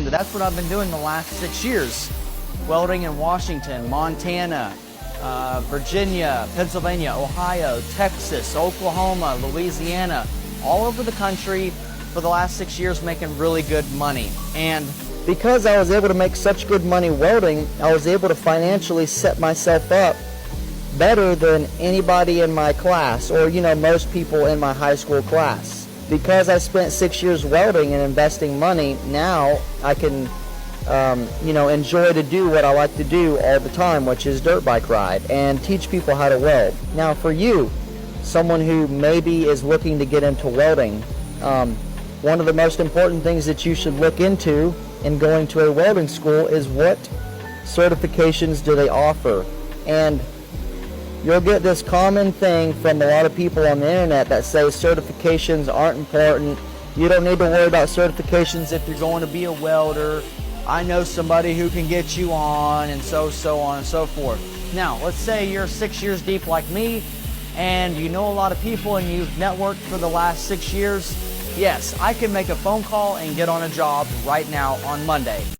and that's what I've been doing the last 6 years. Welding in Washington, Montana, Virginia, Pennsylvania, Ohio, Texas, Oklahoma, Louisiana, all over the country for the last 6 years, making really good money. And because I was able to make such good money welding, I was able to financially set myself up better than anybody in my class, or most people in my high school class. Because I spent 6 years welding and investing money, now I can enjoy to do what I like to do all the time, which is dirt bike ride and teach people how to weld. Now for you, someone who maybe is looking to get into welding, one of the most important things that you should look into in going to a welding school is what certifications do they offer. And you'll get this common thing from a lot of people on the internet that say certifications aren't important. You don't need to worry about certifications if you're going to be a welder. I know somebody who can get you on, and so on and so forth. Now, let's say you're 6 years deep like me, and you know a lot of people and you've networked for the last 6 years. Yes, I can make a phone call and get on a job right now on Monday.